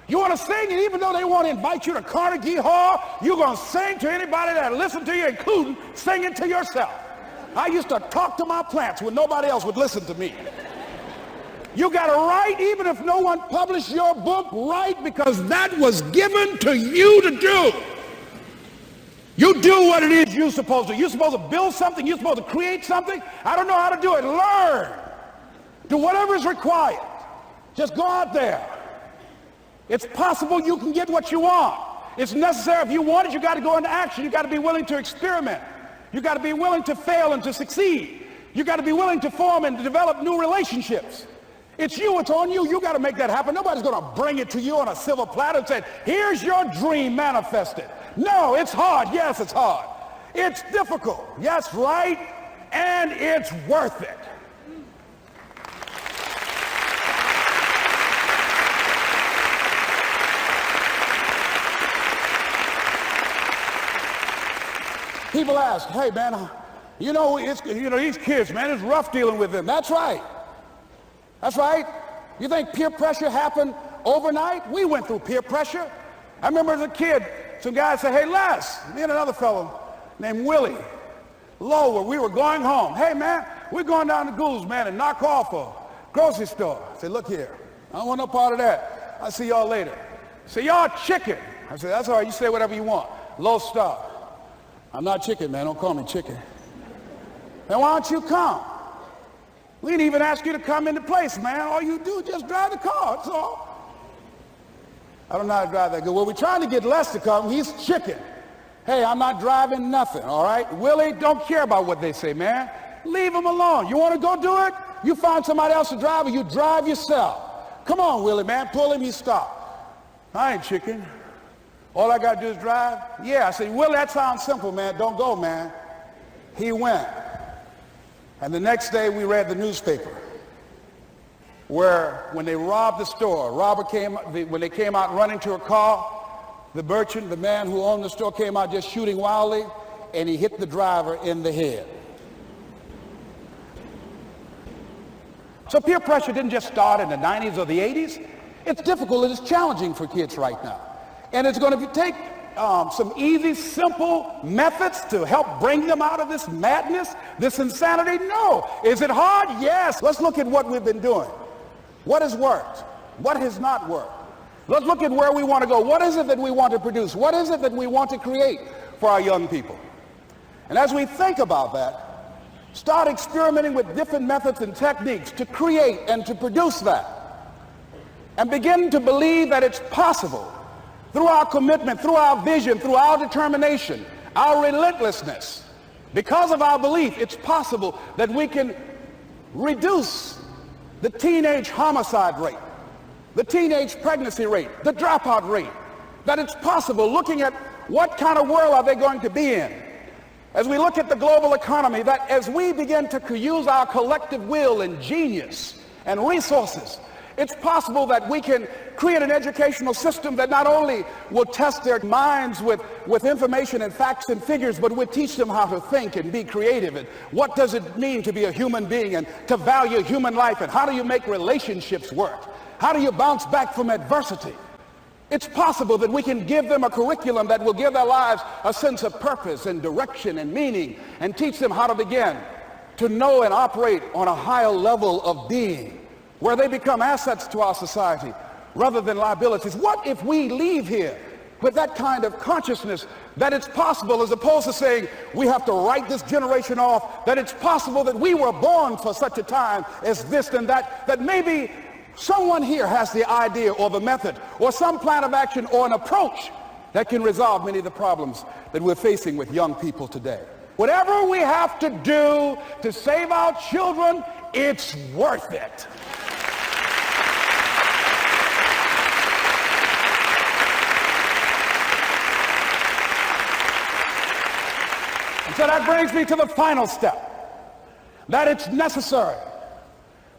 You want to sing, and even though they want to invite you to Carnegie Hall, you're going to sing to anybody that listens to you, including singing to yourself. I used to talk to my plants when nobody else would listen to me. You got to write, even if no one published your book, write, because that was given to you to do. You do what it is you're supposed to. You're supposed to build something. You're supposed to create something. I don't know how to do it. Learn. Do whatever is required. Just go out there. It's possible you can get what you want. It's necessary. If you want it, you got to go into action. You got to be willing to experiment. You got to be willing to fail and to succeed. You got to be willing to form and to develop new relationships. It's you. It's on you. You got to make that happen. Nobody's going to bring it to you on a silver platter and say, here's your dream manifested. No, it's hard. Yes, it's hard. It's difficult. Yes, right. And it's worth it. People ask, hey, man, these kids, man, it's rough dealing with them. That's right. That's right. You think peer pressure happened overnight? We went through peer pressure. I remember as a kid, some guys said, hey, Les, me and another fellow named Willie Lower, we were going home. Hey, man, we're going down to Goulds, man, and knock off a grocery store. I said, look here, I don't want no part of that. I'll see y'all later. Say, y'all chicken. I said, that's all right, you say whatever you want. Low star. I'm not chicken, man. Don't call me chicken. Then why don't you come? We didn't even ask you to come into place, man. All you do is just drive the car. That's all. I don't know how to drive that good. Well, we're trying to get Les to come. He's chicken. Hey, I'm not driving nothing, all right? Willie, don't care about what they say, man. Leave him alone. You want to go do it? You find somebody else to drive, or you drive yourself. Come on, Willie, man. Pull him. You stop. I ain't chicken. All I got to do is drive? Yeah. I said, Willie, that sounds simple, man. Don't go, man. He went. And the next day we read the newspaper where when they robbed the store, when they came out running to a car, the merchant, the man who owned the store, came out just shooting wildly, and he hit the driver in the head. So peer pressure didn't just start in the 90s or the 80s. It's difficult and it's challenging for kids right now. And it's going to take some easy, simple methods to help bring them out of this madness, this insanity? No. Is it hard? Yes. Let's look at what we've been doing. What has worked? What has not worked? Let's look at where we want to go. What is it that we want to produce? What is it that we want to create for our young people? And as we think about that, start experimenting with different methods and techniques to create and to produce that. And begin to believe that it's possible. Through our commitment, through our vision, through our determination, our relentlessness, because of our belief, it's possible that we can reduce the teenage homicide rate, the teenage pregnancy rate, the dropout rate, that it's possible, looking at what kind of world are they going to be in. As we look at the global economy, that as we begin to use our collective will and genius and resources, It's possible that we can create an educational system that not only will test their minds with information and facts and figures, but will teach them how to think and be creative, and what does it mean to be a human being and to value human life, and how do you make relationships work? How do you bounce back from adversity? It's possible that we can give them a curriculum that will give their lives a sense of purpose and direction and meaning, and teach them how to begin to know and operate on a higher level of being, where they become assets to our society rather than liabilities. What if we leave here with that kind of consciousness that it's possible, as opposed to saying we have to write this generation off, that it's possible that we were born for such a time as this and that, that maybe someone here has the idea or the method or some plan of action or an approach that can resolve many of the problems that we're facing with young people today. Whatever we have to do to save our children, it's worth it. And so that brings me to the final step, that it's necessary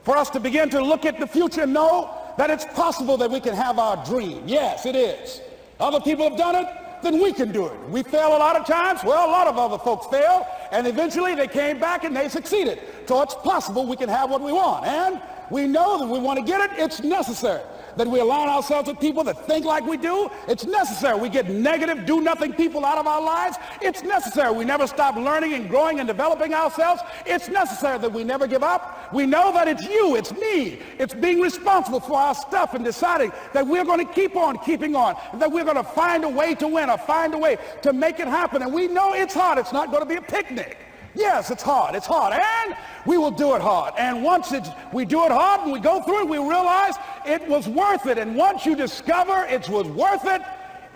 for us to begin to look at the future and know that it's possible that we can have our dream. Yes, it is. Other people have done it, then we can do it. We fail a lot of times. Well, a lot of other folks fail, and eventually they came back and they succeeded. So it's possible we can have what we want. And we know that we want to get it. It's necessary that we align ourselves with people that think like we do. It's necessary we get negative, do-nothing people out of our lives. It's necessary we never stop learning and growing and developing ourselves. It's necessary that we never give up. We know that it's you, it's me. It's being responsible for our stuff and deciding that we're going to keep on keeping on, and that we're going to find a way to win or find a way to make it happen. And we know it's hard. It's not going to be a picnic. Yes, it's hard, and we will do it hard. And once we do it hard and we go through it, we realize it was worth it. And once you discover it was worth it,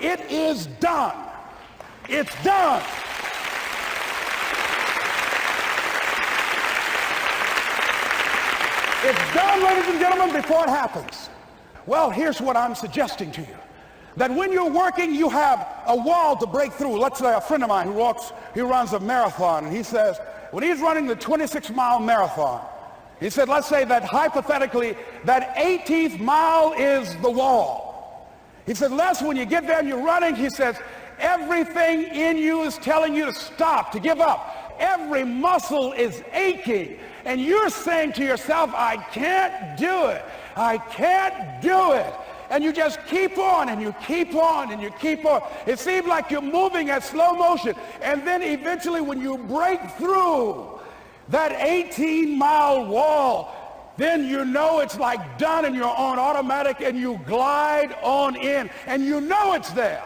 it is done. It's done. It's done, ladies and gentlemen, before it happens. Well, here's what I'm suggesting to you. That when you're working, you have a wall to break through. Let's say a friend of mine he runs a marathon, and he says, when he's running the 26-mile marathon, he said, let's say that hypothetically, that 18th mile is the wall. He said, Les, when you get there and you're running, he says, everything in you is telling you to stop, to give up. Every muscle is aching, and you're saying to yourself, I can't do it. I can't do it. And you just keep on, and you keep on, and you keep on. It seems like you're moving at slow motion. And then eventually when you break through that 18-mile wall, then you know it's like done, and you're on automatic, and you glide on in. And you know it's there.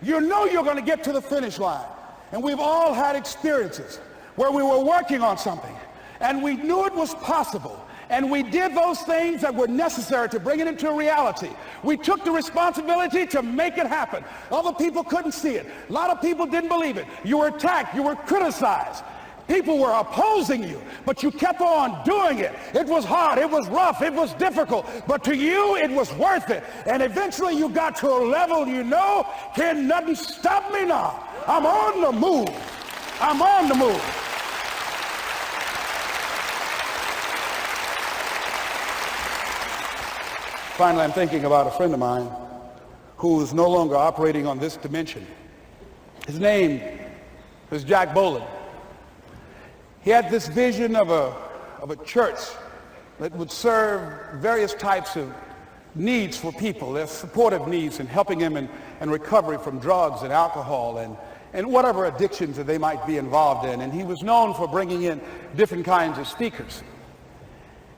You know you're going to get to the finish line. And we've all had experiences where we were working on something, and we knew it was possible. And we did those things that were necessary to bring it into reality. We took the responsibility to make it happen. Other people couldn't see it. A lot of people didn't believe it. You were attacked. You were criticized. People were opposing you, but you kept on doing it. It was hard. It was rough. It was difficult. But to you, it was worth it. And eventually you got to a level you know, can nothing stop me now. I'm on the move. I'm on the move. Finally, I'm thinking about a friend of mine who is no longer operating on this dimension. His name is Jack Boland. He had this vision of a church that would serve various types of needs for people, their supportive needs, and helping them in recovery from drugs and alcohol and whatever addictions that they might be involved in. And he was known for bringing in different kinds of speakers.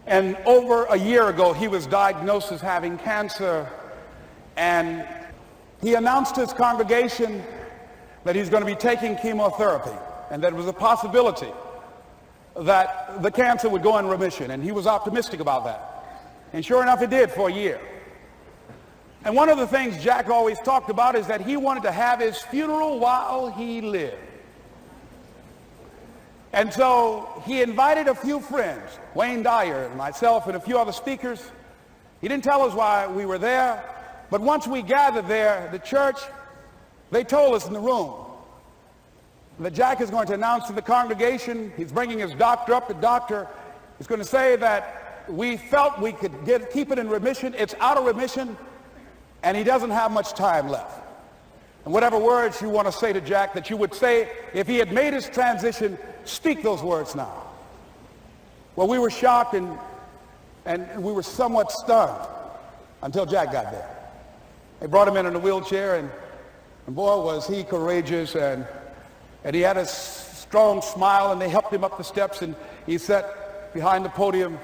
And over a year ago, he was diagnosed as having cancer, and he announced to his congregation that he's going to be taking chemotherapy, and that it was a possibility that the cancer would go in remission, and he was optimistic about that. And sure enough, it did for a year. And one of the things Jack always talked about is that he wanted to have his funeral while he lived. And so he invited a few friends, Wayne Dyer and myself and a few other speakers. He didn't tell us why we were there, but once we gathered there, the church, they told us in the room that Jack is going to announce to the congregation, he's bringing his doctor up. The doctor is going to say that we felt we could keep it in remission. It's out of remission, and he doesn't have much time left. And whatever words you want to say to Jack that you would say if he had made his transition, speak those words now. Well, we were shocked and we were somewhat stunned until Jack got there. They brought him in a wheelchair, and boy, was he courageous, and he had a strong smile, and they helped him up the steps, and he sat behind the podium,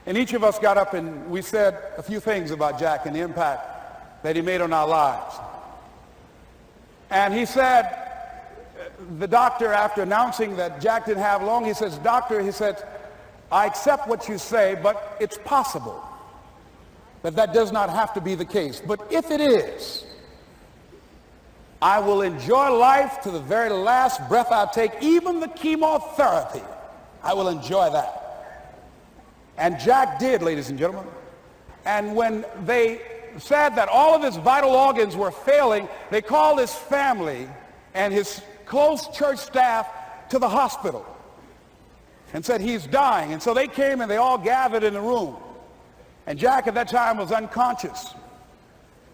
and each of us got up and we said a few things about Jack and the impact that he made on our lives. And he said, the doctor, after announcing that Jack didn't have long, he says, "Doctor," he said, "I accept what you say, but it's possible that does not have to be the case. But if it is, I will enjoy life to the very last breath I take, even the chemotherapy. I will enjoy that." And Jack did, ladies and gentlemen. And when they said that all of his vital organs were failing, they called his family and his close church staff to the hospital and said, "He's dying." And so they came and they all gathered in the room. And Jack at that time was unconscious.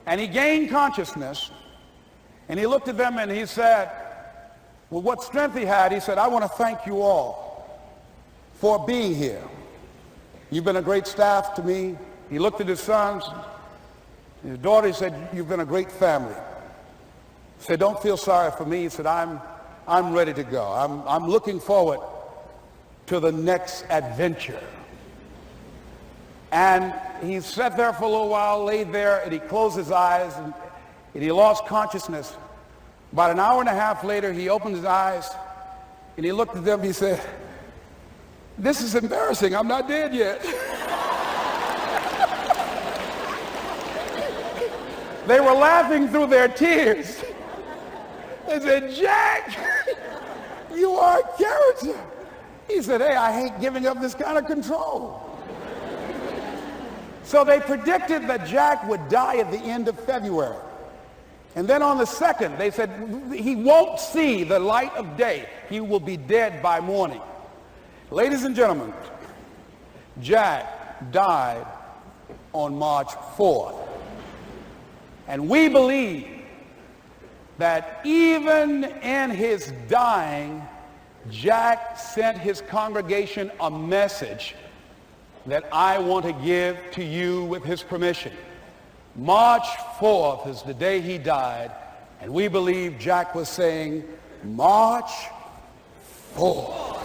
And he gained consciousness, and he looked at them and he said, with what strength he had, he said, "I want to thank you all for being here. You've been a great staff to me." He looked at his sons, his daughter. He said, "You've been a great family." He said, "Don't feel sorry for me." He said, I'm ready to go. I'm looking forward to the next adventure." And he sat there for a little while, laid there, and he closed his eyes, and he lost consciousness. About an hour and a half later, he opened his eyes, and he looked at them. He said, "This is embarrassing. I'm not dead yet." They were laughing through their tears. They said, "Jack, you are a character." He said, "Hey, I hate giving up this kind of control." So they predicted that Jack would die at the end of February. And then on the 2nd, they said, he won't see the light of day. He will be dead by morning. Ladies and gentlemen, Jack died on March 4th. And we believe that even in his dying, Jack sent his congregation a message that I want to give to you with his permission. March 4th is the day he died, and we believe Jack was saying, "March 4th."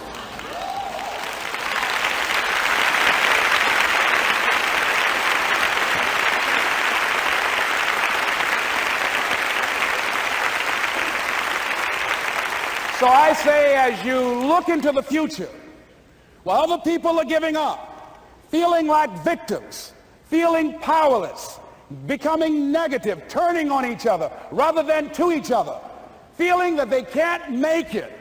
So I say, as you look into the future, while other people are giving up, feeling like victims, feeling powerless, becoming negative, turning on each other rather than to each other, feeling that they can't make it,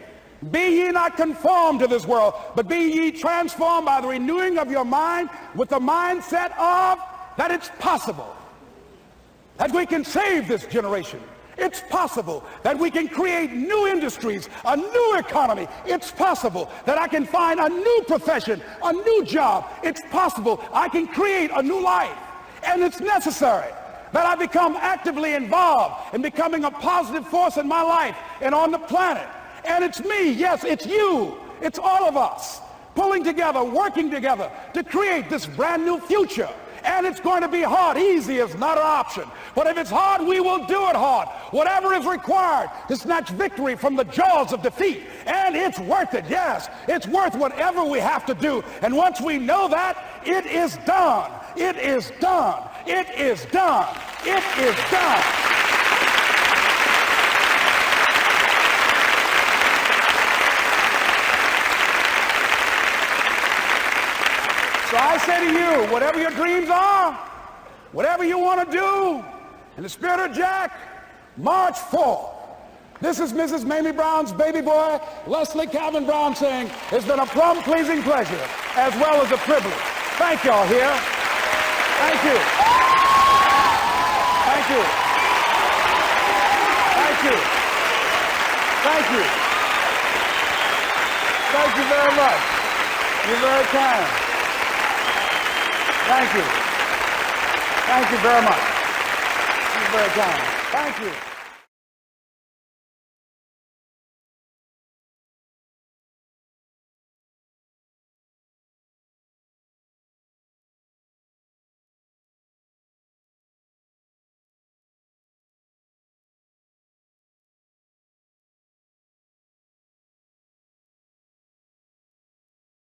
be ye not conformed to this world, but be ye transformed by the renewing of your mind with the mindset of that it's possible that we can save this generation. It's possible that we can create new industries, a new economy. It's possible that I can find a new profession, a new job. It's possible I can create a new life. And it's necessary that I become actively involved in becoming a positive force in my life and on the planet. And it's me, yes, it's you, it's all of us, pulling together, working together to create this brand new future. And it's going to be hard. Easy is not an option. But if it's hard, we will do it hard. Whatever is required to snatch victory from the jaws of defeat. And it's worth it, yes. It's worth whatever we have to do. And once we know that, it is done. It is done. It is done. It is done. So I say to you, whatever your dreams are, whatever you want to do, in the spirit of Jack, March 4th. This is Mrs. Mamie Brown's baby boy, Leslie Calvin Brown, saying, it's been a plumb pleasing pleasure as well as a privilege. Thank y'all here. Thank you. Thank you. Thank you. Thank you. Thank you very much. You're very kind. Thank you. Thank you very much. You're very kind. Thank you.